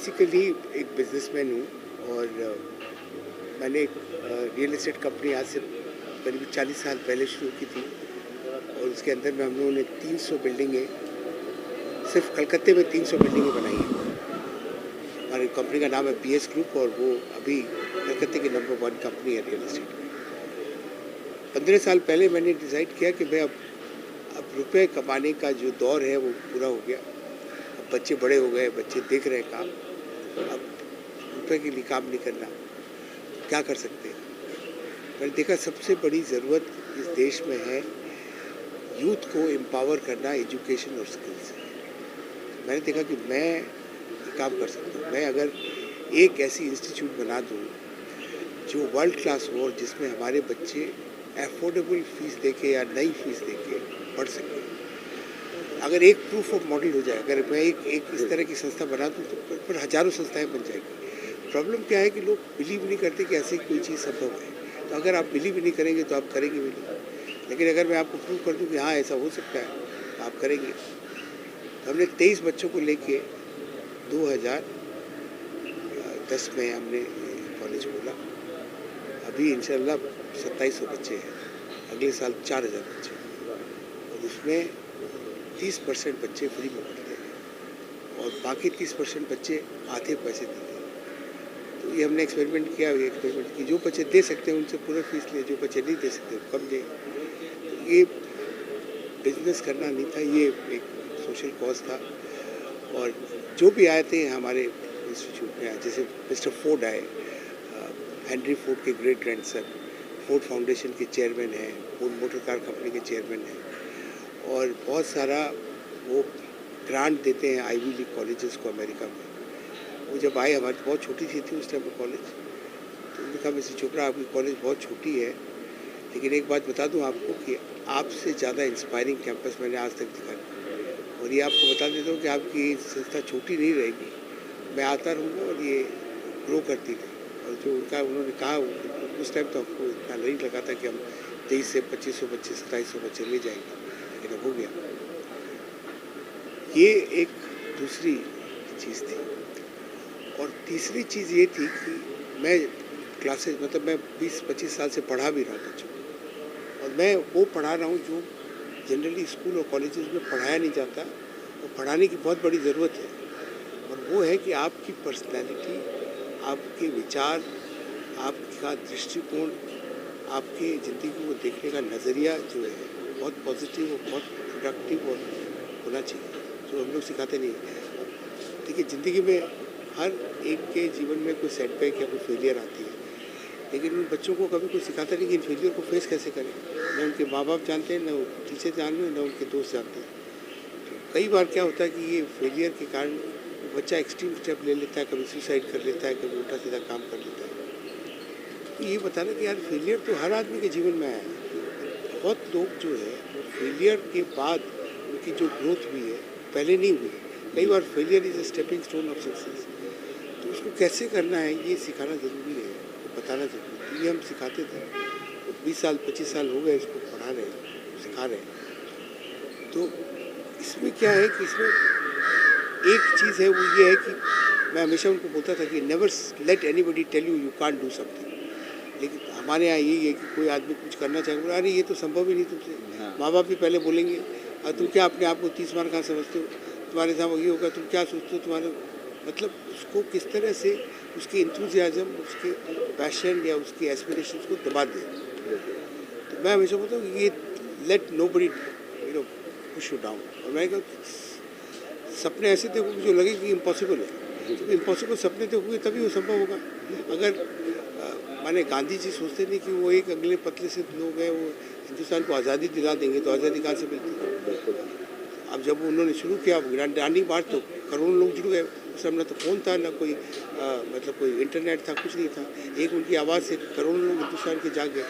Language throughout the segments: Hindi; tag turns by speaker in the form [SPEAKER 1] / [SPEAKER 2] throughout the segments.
[SPEAKER 1] बेसिकली एक बिजनेसमैन हूँ और मैंने एक रियल एस्टेट कंपनी आज से करीब 40 साल पहले शुरू की थी और उसके अंदर में हम लोगों ने 300 बिल्डिंगें, सिर्फ कलकत्ते में 300 बिल्डिंगें बनाई हैं। हमारी कंपनी का नाम है PS ग्रुप और वो अभी कलकत्ते की नंबर 1 कंपनी है रियल एस्टेट में। 15 साल पहले मैंने डिसाइड किया कि भाई अब रुपए कमाने का जो दौर है वो पूरा हो गया। अब बच्चे बड़े हो गए, बच्चे देख रहे हैं काम, अब रुपए के लिए काम नहीं करना, क्या कर सकते हैं। मैंने देखा सबसे बड़ी ज़रूरत इस देश में है यूथ को एम्पावर करना एजुकेशन और स्किल से। मैंने देखा कि मैं काम कर सकता हूँ। मैं अगर एक ऐसी इंस्टीट्यूट बना दूँ जो वर्ल्ड क्लास हो और जिसमें हमारे बच्चे एफोर्डेबल फीस देके या नई फीस देके पढ़ सकें, अगर एक प्रूफ ऑफ मॉडल हो जाए, अगर मैं एक इस तरह की संस्था बना दूँ तो फिर हज़ारों संस्थाएं बन जाएगी। प्रॉब्लम क्या है कि लोग बिलीव नहीं करते कि ऐसी कोई चीज़ संभव है। तो अगर आप बिलीव नहीं करेंगे तो आप करेंगे भी नहीं। लेकिन अगर मैं आपको प्रूव कर दूँ कि हाँ ऐसा हो सकता है तो आप करेंगे। तो हमने 23 बच्चों को लेके 2010 में हमने कॉलेज खोला। अभी इंशाल्लाह 2700 बच्चे हैं, अगले साल 4000 बच्चे और उसमें 30% बच्चे फ्री में पढ़ते हैं और बाकी 30% बच्चे आधे पैसे देते हैं। तो ये हमने एक्सपेरिमेंट किया, जो बच्चे दे सकते हैं उनसे पूरा फीस लिए, जो बच्चे नहीं दे सकते कम दें। तो ये बिजनेस करना नहीं था, ये एक सोशल कॉज था। और जो भी आए थे हमारे इंस्टीट्यूट में, जैसे मिस्टर फोर्ड आए, हेनरी फोर्ड के ग्रेट ग्रैंडसन, फोर्ड फाउंडेशन के चेयरमैन हैं, फोर्ड मोटर कार कंपनी के चेयरमैन हैं और बहुत सारा वो ग्रांट देते हैं आईवी लीग कॉलेजेस को अमेरिका में। वो जब आए, हमारी बहुत छोटी सी थी उस टाइम पर कॉलेज, तो उन्होंने कहा मिस्टर चोपड़ा आपकी कॉलेज बहुत छोटी है, लेकिन एक बात बता दूं आपको कि आपसे ज़्यादा इंस्पायरिंग कैंपस मैंने आज तक दिखा नहीं। और ये आपको बता देता हूँ कि आपकी संस्था छोटी नहीं रहेगी, मैं आता रहूँगा और ये ग्रो करती रही। और जो उन्होंने कहा उस टाइम तो आपको इतना नहीं लगा था कि हम 23 से 2500 बच्चे 2700 बच्चे ले जाएंगे, लेकिन अब हो गया। ये एक दूसरी चीज़ थी। और तीसरी चीज़ ये थी कि मैं क्लासेज, मतलब मैं 20-25 साल से पढ़ा भी रहा हूँ बच्चों को, और मैं वो पढ़ा रहा हूँ जो जनरली स्कूल और कॉलेजेस में पढ़ाया नहीं जाता और पढ़ाने की बहुत बड़ी ज़रूरत है। और वो है कि आपकी पर्सनैलिटी, आपके विचार, आपका दृष्टिकोण, आपके ज़िंदगी को देखने का नज़रिया जो है बहुत पॉजिटिव और बहुत प्रोडक्टिव और होना चाहिए, जो हम लोग सिखाते नहीं हैं। देखिए, ज़िंदगी में हर एक के जीवन में कोई सेटबैक या कोई फेलियर आती है, लेकिन उन बच्चों को कभी कोई सिखाता नहीं कि इन फेलियर को फेस कैसे करें। न उनके माँ बाप जानते हैं, न वो टीचर जानते हैं, न उनके दोस्त जानते हैं। तो कई बार क्या होता है कि ये फेलियर के कारण बच्चा एक्सट्रीम स्टेप ले लेता है, कभी सुसाइड कर लेता है, कभी उल्टा सीधा काम कर लेता है। तो ये बताना कि यार फेलियर तो हर आदमी के जीवन में आया है। बहुत लोग जो है वो फेलियर के बाद उनकी जो ग्रोथ हुई है पहले नहीं हुई। कई बार failure is a stepping stone of success. तो उसको कैसे करना है ये सिखाना ज़रूरी है, बताना ज़रूरी है। तो ये हम सिखाते थे। तो 20 साल 25 साल हो गए इसको पढ़ा रहे हैं, सिखा रहे हैं। तो इसमें क्या है कि इसमें एक चीज़ है, वो ये है कि मैं हमेशा उनको बोलता था कि never let anybody tell you can't do something. लेकिन हमारे यहाँ यही है कि कोई आदमी कुछ करना चाहे, बोला अरे ये तो संभव ही नहीं तुमसे। माँ बाप भी पहले बोलेंगे तुम क्या अपने आप को 30 बार कहाँ समझते हो, तुम्हारे साथ ये होगा, तुम क्या सोचते हो, तुम्हारे मतलब उसको किस तरह से उसके इंथुजियाज्म, उसके पैशन या उसके एस्पिरेशंस को दबा दे। तो मैं हमेशा बोलता हूँ ये let nobody push you down. और मैं कहा सपने ऐसे देखो कि जो लगे कि इम्पॉसिबल है। जब इम्पॉसिबल सपने देखोगे तभी वो संभव होगा। अगर माने गांधी जी सोचते नहीं कि वो एक अगले पतले से लोग हैं, वो हिंदुस्तान को आज़ादी दिला देंगे, तो आज़ादी कहाँ से मिलती। अब जब उन्होंने शुरू किया दांडी मार्च, तो करोड़ों लोग जुड़ गए। उस समय ना तो फ़ोन था, ना कोई मतलब कोई इंटरनेट था, कुछ नहीं था। एक उनकी आवाज़ से करोड़ों लोग हिंदुस्तान के जाग गए।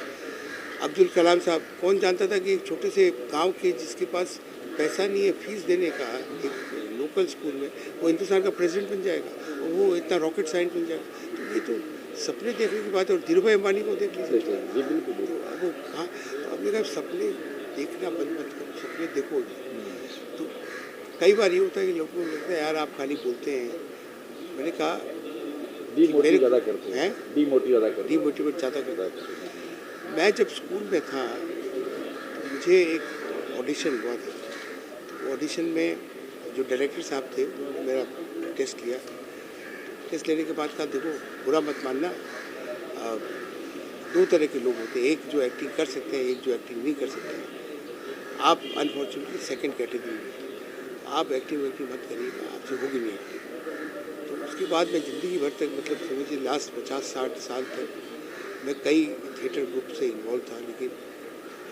[SPEAKER 1] अब्दुल कलाम साहब, कौन जानता था कि एक छोटे से गांव के जिसके पास पैसा नहीं है फीस देने का, एक लोकल स्कूल में, वो हिंदुस्तान का प्रेसिडेंट बन जाएगा और वो इतना रॉकेट साइंस बन जाएगा। तो ये तो सपने देखने की बात है। और धीरू भाई अंबानी को देख लीजिए, तो वो कहाँ, तो अपने कहा सपने देखना बंद मत करो, सपने देखो। तो कई बार ये होता है कि लोगों को लगता है यार आप खाली बोलते हैं, मैंने कहा
[SPEAKER 2] डीमोटिवेट ज़्यादा करते हैं,
[SPEAKER 1] डीमोटिवेट ज़्यादा करता है। मैं जब स्कूल में था तो मुझे एक ऑडिशन हुआ था। तो ऑडिशन में जो डायरेक्टर साहब थे उन्होंने मेरा टेस्ट लिया। टेस्ट लेने के बाद कहा देखो बुरा मत मानना, दो तरह के लोग होते हैं, एक जो एक्टिंग कर सकते हैं, एक जो एक्टिंग नहीं कर सकते हैं। आप अनफॉर्चुनेटली सेकंड कैटेगरी में, आप एक्टिंग मत करिएगा, आपसे होगी नहीं एक्टिंग। तो उसके बाद मैं ज़िंदगी भर तक मतलब समझिए लास्ट 50-60 साल तक मैं कई थिएटर ग्रुप से इन्वॉल्व था, लेकिन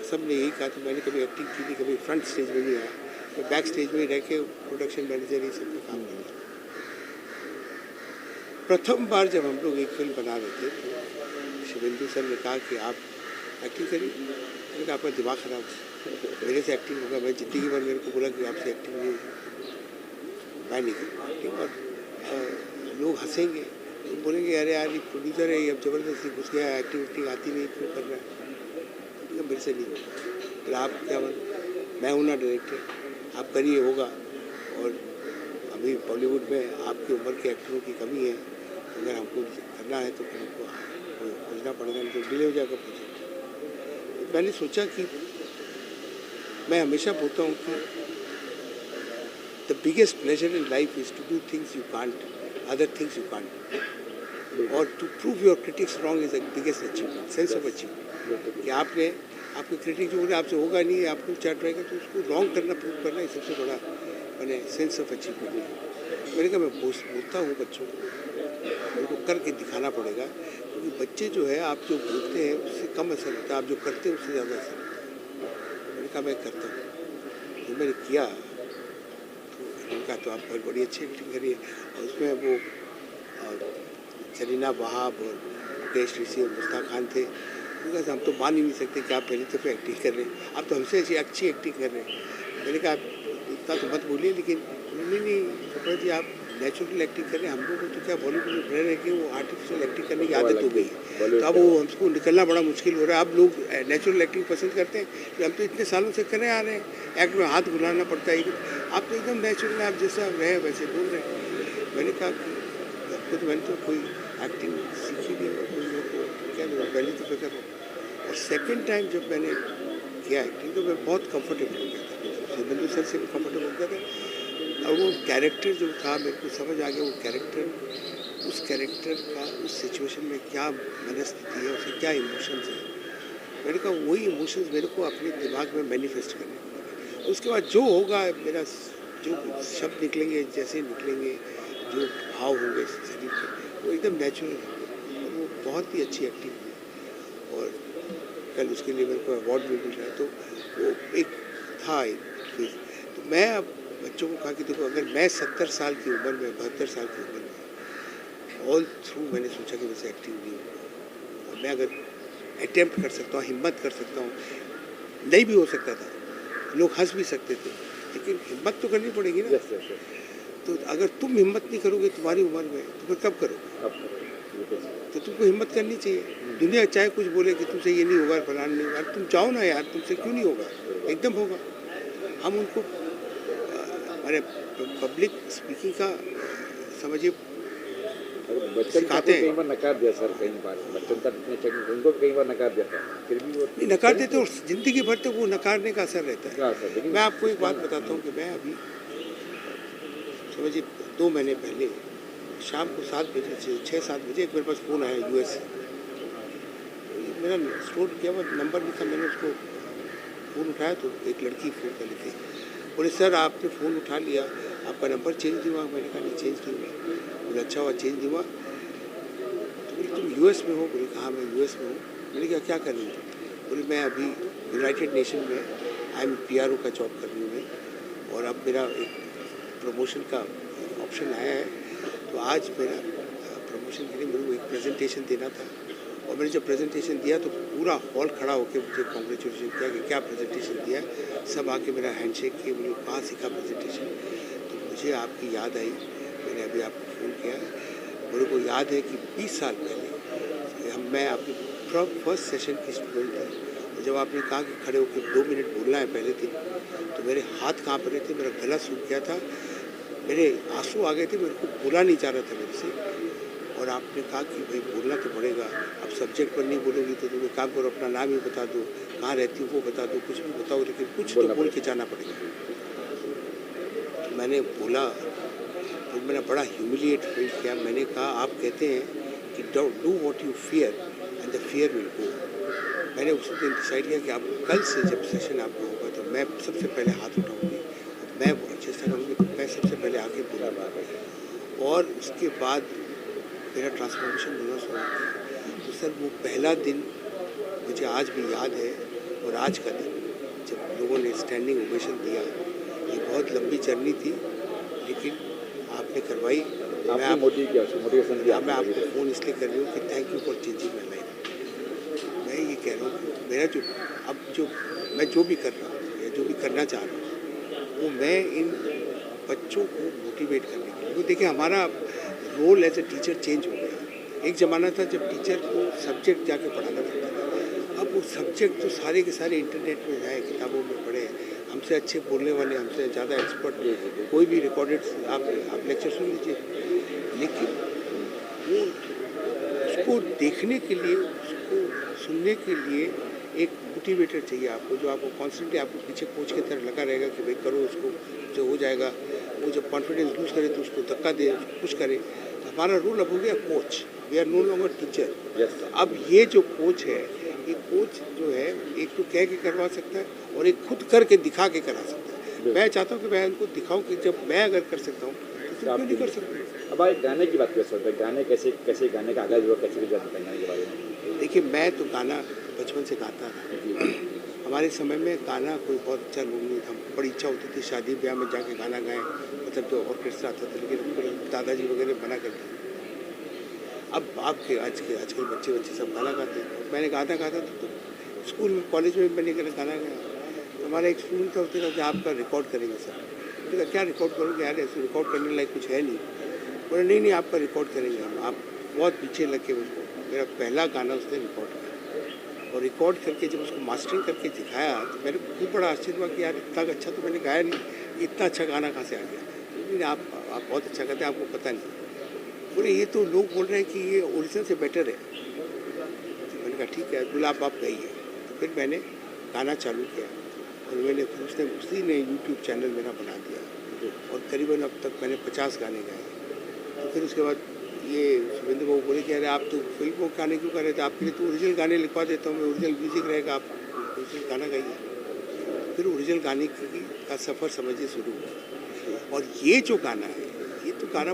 [SPEAKER 1] सब ने यही कहा था, मैंने कभी एक्टिंग की नहीं, कभी फ्रंट स्टेज में नहीं आया, मैं बैक स्टेज में ही रह के प्रोडक्शन मैनेजर ये सब में काम कर रहा था। प्रथम बार जब हम लोग एक फिल्म बना रहे थे तो शिवेंदु सर ने कहा कि आप एक्टिंग करिए। मैंने कहा आपका दिमाग खराब है, मेरे से एक्टिंग होगा? मैं ज़िंदगी भर मेरे को बोला कि आपसे एक्टिंग नहीं होगी, मैं नहीं करूँगा एक्टिंग। और लोग हंसेंगे तो बोलेंगे अरे यार ये प्रोड्यूसर है, ये अब ज़बरदस्ती घुस गया, एक्टिंग आती नहीं, क्यों कर रहा है? तो मेरे से नहीं होगा। फिर आप क्या मैं हूँ ना डायरेक्टर, आप करिए, होगा। और अभी बॉलीवुड में आपकी उम्र के एक्टरों की कमी है, अगर हमको करना है तो फिर हमको खोजना पड़ेगा, नहीं तो डिले हो जाएगा प्रोजेक्ट। मैंने सोचा कि मैं हमेशा बोलता हूँ कि the biggest pleasure in life is to do things you can't, other things you can't, और to prove your critics wrong is the biggest achievement, sense of achievement. कि आपने आपके क्रिटिक जो बोले आपसे होगा नहीं, आपको क्या ट्राई कर, तो उसको रॉन्ग करना, प्रूव करना, ये सबसे बड़ा मैंने सेंस ऑफ अचीवमेंट है। मैंने कहा मैं बोलता हूँ बच्चों को, उनको करके दिखाना पड़ेगा, क्योंकि बच्चे जो है आप जो बोलते हैं उससे कम असर होता है, आप जो करते हैं उससे ज़्यादा असर होता है। मैंने कहा मैं करता हूँ, तो मैंने किया। तो मैंने कहा तो आप बहुत बड़ी अच्छी एक्टिंग करिए। और उसमें वो सरीना वहाब और मुकेश ऋषि और मुस्ताक खान थे। हम तो मान ही नहीं सकते कि आप पहली दफ़े एक्टिंग कर रहे हैं, आप तो हमसे अच्छी एक्टिंग कर रहे हैं। मैंने कहा इतना तो मत बोलिए, लेकिन नहीं कपिल जी आप नेचुरल एक्टिंग कर रहे हैं, हम लोग को तो क्या बॉलीवुड में रह रहे कि वो आर्टिफिशियल एक्टिंग करने की आदत हो गई है, तो अब वो हमको निकलना बड़ा मुश्किल हो रहा है। अब लोग नेचुरल एक्टिंग पसंद करते हैं, तो हम तो इतने सालों से करे आ रहे हैं, एक्ट में हाथ घुलाना पड़ता है, आप तो एकदम नेचुरल है, आप जैसा रहे वैसे बोल रहे हैं। मैंने कहा खुद मैंने तो कोई एक्टिंग सीखी नहीं है, कोई लोग क्या पहले तो फिक्र हो। और सेकेंड टाइम जब मैंने किया एक्टिंग तो मैं बहुत कंफर्टेबल हो गया था, शिवेंदु सर से भी कंफर्टेबल हो गया था। और वो कैरेक्टर जो था मेरे को समझ आ गया, वो कैरेक्टर, उस कैरेक्टर का उस सिचुएशन में क्या मनस्थिति है, उसके क्या इमोशंस हैं। मैंने कहा वही इमोशंस मेरे को अपने दिमाग में मैनिफेस्ट करने पड़ेंगे। उसके बाद जो होगा, मेरा जो शब्द निकलेंगे, जैसे निकलेंगे, जो भाव होंगे शरीर के, वो एकदम नेचुरल होंगे। और वो बहुत ही अच्छी एक्टिंग हुई, और कल उसके लिए मेरे को अवार्ड भी मिल रहा है। तो वो एक था एक। तो मैं अब बच्चों को कहा कि देखो अगर मैं 70 साल की उम्र में, 72 साल की उम्र में ऑल थ्रू मैंने सोचा कि वैसे एक्टिंग नहीं होगा, और मैं अगर अटेम्प्ट कर सकता हूँ, हिम्मत कर सकता हूँ, नहीं भी हो सकता था, लोग हंस भी सकते थे, लेकिन हिम्मत तो करनी पड़ेगी ना। तो अगर तुम हिम्मत नहीं करोगे तुम्हारी उम्र में, तो फिर कब करोगे? तो तुमको हिम्मत करनी चाहिए। दुनिया चाहे कुछ बोले कि तुमसे ये नहीं होगा, फलाना नहीं होगा, तुम जाओ ना यार, तुमसे क्यों नहीं होगा, एकदम होगा। हम उनको हमारे पब्लिक स्पीकिंग का समझिए सिखाते हैं।
[SPEAKER 2] कई बार नकार दिया सर, कई बार बच्चन का उनको कई बार नकार दिया था, फिर भी वो
[SPEAKER 1] नहीं नकार देते, और जिंदगी भर तक वो नकारने का असर रहता है। मैं आपको एक बात बताता हूँ कि मैं अभी समझिए 2 महीने पहले शाम को 7 बजे से 6-7 बजे मेरे पास फ़ोन आया US से। मेरा स्टोर किया हुआ नंबर भी था, मैंने उसको फ़ोन उठाया तो एक लड़की फ़ोन कर लेती, बोले सर आपने फ़ोन उठा लिया, आपका नंबर चेंज नहीं हुआ। मैंने कहा नहीं चेंज नहीं हुआ। बोले अच्छा हुआ चेंज नहीं हुआ। तो बोले तुम US में हो? बोले हाँ मैं US में हूँ। मैंने कहा क्या कर रही हो? बोले मैं अभी यूनाइटेड नेशन में PRO का जॉब कर रही हूँ मैं, और अब मेरा एक प्रमोशन का ऑप्शन आया है, तो आज मेरा प्रमोशन के लिए मेरे को एक प्रेजेंटेशन देना था। और मैंने जब प्रेजेंटेशन दिया तो पूरा हॉल खड़ा होकर मुझे कॉन्ग्रेचुलेशन किया कि क्या प्रेजेंटेशन दिया। सब आके मेरा हैंडशेक किए, बोले कहाँ सीखा प्रेजेंटेशन। तो मुझे आपकी याद आई, मैंने अभी आपको फ़ोन किया। मेरे को याद है कि 20 साल पहले मैं आपके फर्स्ट सेशन की स्टूडेंट थी, जब आपने कहा कि खड़े होकर 2 मिनट बोलना है पहले दिन, तो मेरे हाथ काँप रहे थे, मेरा गला सूख गया था। मेरे आंसू आ गए थे, मेरे को बोला नहीं जा रहा था मेरे से। और आपने कहा कि भाई बोलना तो पड़ेगा, अब सब्जेक्ट पर नहीं बोलोगी तो तुम एक काम करो, अपना नाम ही बता दो, कहाँ रहती हो वो बता दो, कुछ भी बताओ, लेकिन कुछ तो बोल के जाना पड़ेगा। तो मैंने बोला, फिर मैंने बड़ा ह्यूमिलिएट फील किया। मैंने कहा आप कहते हैं कि do what you fear and the fear will go. मैंने उसी दिन डिसाइड किया कि आप कल से जब सेशन आपका होगा तो मैं सबसे पहले हाथ उठाऊंगी, मैं चेष्टा करूँगी तो मैं सबसे पहले आके बोलूँगा। और उसके बाद मेरा ट्रांसफॉर्मेशन होना शुरू हो गया। तो सर वो पहला दिन मुझे आज भी याद है, और आज का दिन जब लोगों ने स्टैंडिंग ओवेशन दिया। ये बहुत लंबी जर्नी थी, लेकिन आपने करवाई।
[SPEAKER 2] आपने मोटिवेशन दिया।
[SPEAKER 1] मैं आपको फ़ोन इसलिए कर रही हूँ कि thank you for changing my life. मैं ये कह रहा हूँ कि मेरा जो मैं जो भी कर रहा हूँ या जो भी करना चाह रहा हूँ, वो मैं इन बच्चों को मोटिवेट करने के लिए। तो देखिए हमारा role as a teacher change हो गया। एक ज़माना था जब टीचर को सब्जेक्ट जाके पढ़ाना पड़ता था, अब वो सब्जेक्ट तो सारे के सारे इंटरनेट में है, किताबों में पढ़े। हमसे अच्छे बोलने वाले, हमसे ज़्यादा एक्सपर्ट कोई भी रिकॉर्डेड आप लेक्चर सुन लीजिए, लेकिन वो उसको देखने के लिए, उसको सुनने के लिए एक मोटिवेटर चाहिए आपको, जो आपको कॉन्स्टेंटली आपको पीछे कोच की तरह लगा रहेगा कि भाई करो इसको, जो हो जाएगा। वो जब कॉन्फिडेंस लूज करे तो उसको धक्का दे, पुश करे। तो हमारा रोल अब हो गया coach, we are no longer teacher. अब ये जो कोच है, ये कोच जो है एक तो कह के करवा सकता है और एक खुद करके दिखा के करा सकता है। मैं चाहता हूँ कि मैं उनको दिखाऊँ कि जब मैं अगर कर सकता हूँ तो तुम क्यों नहीं कर सकते।
[SPEAKER 2] अब आप गाने की बात कर सकते हैं, गाने कैसे गाने का आगाज हुआ, कैसे जाते हैं गाने के बारे में?
[SPEAKER 1] देखिए मैं तो गाना बचपन से गाता था। हमारे समय में गाना कोई बहुत अच्छा लोग नहीं था। बड़ी इच्छा होती थी शादी ब्याह में जाके गाना गाएं, मतलब जो ऑर्केस्ट्रा आता था, लेकिन दादाजी वगैरह मना करते। अब आपके आजकल बच्चे सब गाना गाते हैं। मैंने गाता था तो स्कूल में, कॉलेज में मैंने गाना गाया। तो हमारा एक स्टूडेंट था, उसने कहा कि आपका रिकॉर्ड करेंगे सर। मैंने कहा क्या रिकॉर्ड करोगे यार, ऐसे रिकॉर्ड करने लायक कुछ है नहीं। बोले नहीं आपका रिकॉर्ड करेंगे हम। आप बहुत पीछे लग के मुझको, मेरा पहला गाना उसने रिकॉर्ड किया, और रिकॉर्ड करके जब उसको मास्टरिंग करके दिखाया तो मेरे को खूब बड़ा आश्चर्य हुआ कि यार इतना अच्छा तो मैंने गाया नहीं, इतना अच्छा गाना कहाँ से आ गया। आप बहुत अच्छा गाते हैं, आपको पता नहीं। बोले ये तो लोग बोल रहे हैं कि ये ओरिजिनल से बेटर है। मैंने कहा ठीक है। बोला आप गाइए। तो फिर मैंने गाना चालू किया, और मैंने फिर उसी ने यूट्यूब चैनल मेरा बना दिया, और करीबन अब तक मैंने 50 गाने गाए। तो फिर उसके बाद ये सुरेंद्र बाबू बोले कि अरे आप तो फिल्म को गाने क्यों कर रहे थे, आपके लिए तो ओरिजिनल गाने लिखवा देता हूँ मैं, ओरिजिनल म्यूजिक रहेगा, आप ओरिजिनल गाना गाइए। फिर ओरिजिनल गाने का सफ़र समझिए शुरू हुआ। और ये जो गाना है, ये तो गाना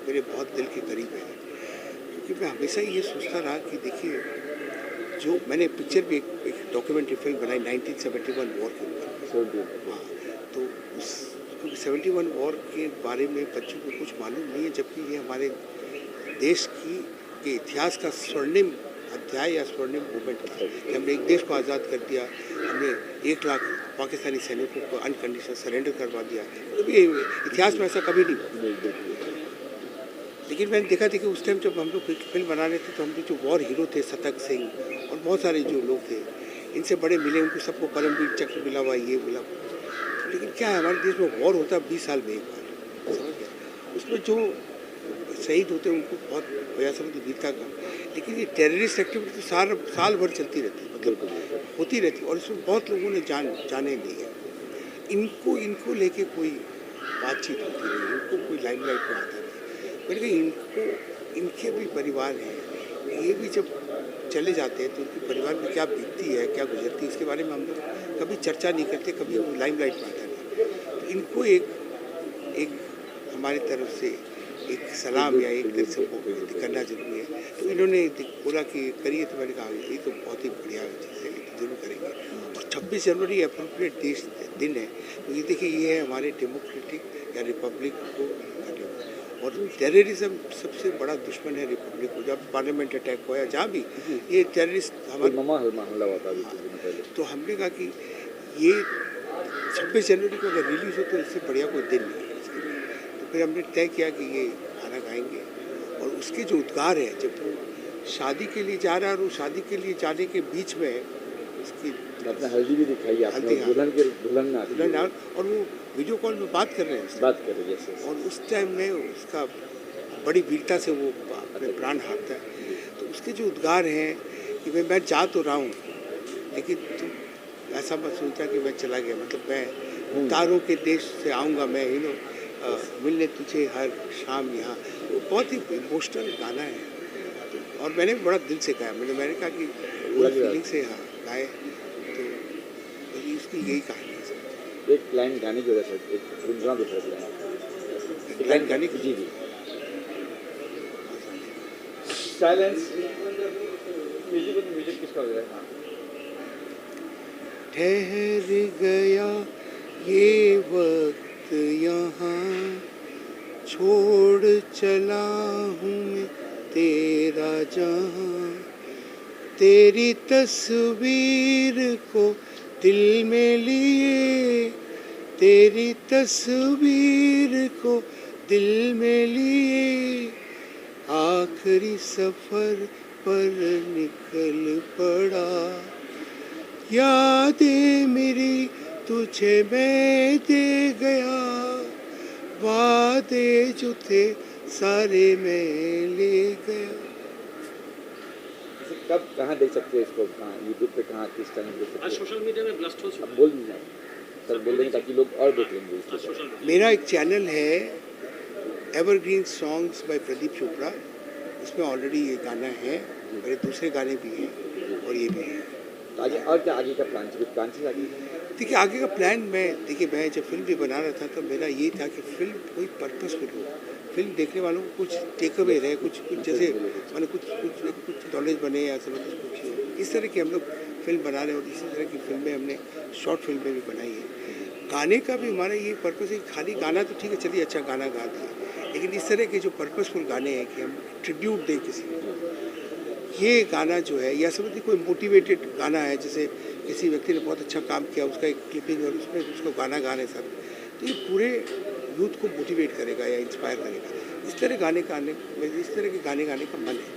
[SPEAKER 1] मेरे बहुत दिल के करीब है, क्योंकि मैं हमेशा ये सोचता रहा कि देखिए, जो मैंने पिक्चर भी एक डॉक्यूमेंट्री फिल्म बनाई 1971 वॉर के ऊपर। हाँ, तो उस 71 वॉर के बारे में बच्चों को कुछ मालूम नहीं है, जबकि ये हमारे देश के इतिहास का स्वर्णिम अध्याय या स्वर्णिम मूवमेंट था कि हमने एक देश को आज़ाद कर दिया, हमने 1 लाख पाकिस्तानी सैनिकों को अनकंडीशनल सरेंडर करवा दिया। तो ये इतिहास में ऐसा कभी नहीं। लेकिन मैंने देखा था कि उस टाइम जब हम लोग फिल्म बना रहे थे तो हम लोग जो वॉर हीरो थे, सतक सिंह और बहुत सारे जो लोग थे, इनसे बड़े मिले, उनको सबको परमवीर चक्र मिला हुआ, ये मिला। लेकिन क्या है, हमारे देश में वॉर होता है 20 साल में एक बार, समझ गया। उसमें जो शहीद होते हैं उनको बहुत बया समझ वीरता का। लेकिन ये टेररिस्ट एक्टिविटी तो साल भर चलती रहती है, मतलब होती रहती है, और इसमें बहुत लोगों ने जाने ली है। इनको लेके कोई बातचीत होती नहीं, इनको कोई लाइमलाइट में आता नहीं। मैंने कहा इनके भी परिवार हैं, ये भी जब चले जाते हैं तो उनके परिवार में क्या बीतती है, क्या गुजरती है, इसके बारे में हम लोग कभी चर्चा नहीं करते, कभी वो लाइमलाइट में आता नहीं। तो इनको एक हमारी तरफ से एक सलाम या एक तरह से करना जरूरी है। तो इन्होंने बोला कि करिए, तो मैंने कहा ये तो बहुत ही बढ़िया चीज़ है, तो जरूर करेंगे। और 26 जनवरी अप्रोप्रिएट दिन है, तो ये देखिए, ये है हमारे डेमोक्रेटिक या रिपब्लिक को करने। और टेररिज्म सबसे बड़ा दुश्मन है रिपब्लिक को। जब पार्लियामेंट अटैक हुआ, जहाँ भी ये टेररिस्ट हमारे
[SPEAKER 2] हमला हुआ था पहले,
[SPEAKER 1] तो हमने कहा कि ये 26 जनवरी को अगर रिलीज हो तो इससे बढ़िया कोई दिन नहीं है इसके लिए। तो फिर हमने तय किया कि ये गाना गाएंगे, और उसके जो उद्गार है, जब वो शादी के लिए जा रहा है और वो शादी के लिए जाने के बीच में इसकी
[SPEAKER 2] आपने हल्दी भी दिखाई, आपने दुल्हन, और वो
[SPEAKER 1] वीडियो कॉल में बात कर रहे हैं उससे।
[SPEAKER 2] बात कर रहे जैसे
[SPEAKER 1] और उस टाइम में उसका बड़ी वीरता से वो अपने प्राण हारता है। तो उसके जो उद्गार हैं कि मैं जा तो रहा हूँ, लेकिन तुम ऐसा मत सोचना कि मैं चला गया, मतलब मैं तारों के देश से आऊँगा मैं, मिलने तुझे हर शाम यहाँ। वो बहुत ही इमोशनल गाना है। तो और मैंने बड़ा दिल से गाया, मैंने कहा कि पूरी फीलिंग से हाँ गाए। तो मेरी उसकी यही कहानी है सर।
[SPEAKER 2] एक लाइन गाने जो है सर, एक गुनगुना दो सर लाइन।
[SPEAKER 1] एक लाइन गाने की?
[SPEAKER 2] जी जी। साइलेंस। म्यूजिक किसका हो रहा है? हाँ।
[SPEAKER 1] ठहर गया ये वक्त यहाँ, छोड़ चला हूँ मैं तेरा जहाँ, तेरी तस्वीर को दिल में लिए, तेरी तस्वीर को दिल में लिए, आखिरी सफर पर निकल पड़ा, यादें मेरी तुझे मैं दे गया, वादे जो थे सारे मैं ले गया।
[SPEAKER 2] कब कहाँ देख सकते हैं इसको? कहाँ यूट्यूब पे, कहाँ किस चैनल देख सकते
[SPEAKER 3] आज
[SPEAKER 2] हैं?
[SPEAKER 3] सोशल मीडिया में ब्लास्ट हो चुका
[SPEAKER 2] अब बोल दीजिए सर, बोल देंगे ताकि लोग और देख लेंगे
[SPEAKER 3] है।
[SPEAKER 2] इसको।
[SPEAKER 3] सोशल मीडिया
[SPEAKER 1] मेरा एक चैनल है evergreen songs by Pradeep Chopra, उसमें ऑलरेडी ये गाना है, मेरे दूसरे गाने भी हैं और ये भी है।
[SPEAKER 2] तो आगे और क्या आगे का प्लान है? प्लान से आगे
[SPEAKER 1] देखिए आगे का प्लान, मैं जब फिल्म भी बना रहा था तो मेरा ये था कि फिल्म कोई पर्पसफुल हो, फिल्म देखने वालों को कुछ टेक अवे रहे, कुछ जैसे मैंने कुछ नॉलेज बने या सब कुछ इस तरह की हम लोग फिल्म बना रहे हैं। और इसी तरह की फिल्में हमने शॉर्ट फिल्में भी बनाई है। गाने का भी हमारा ये पर्पस है, खाली गाना तो ठीक है, चलिए अच्छा गाना गा दिए, लेकिन इस तरह के जो पर्पसफुल गाने हैं कि हम ट्रिब्यूट दें किसी को, ये गाना जो है या समझिए कोई मोटिवेटेड गाना है, जैसे किसी व्यक्ति ने बहुत अच्छा काम किया, उसका एक क्लिपिंग और उसमें उसको गाना गाने साथ, तो ये पूरे यूथ को मोटिवेट करेगा या इंस्पायर करेगा। इस तरह के गाने गाने का मन है।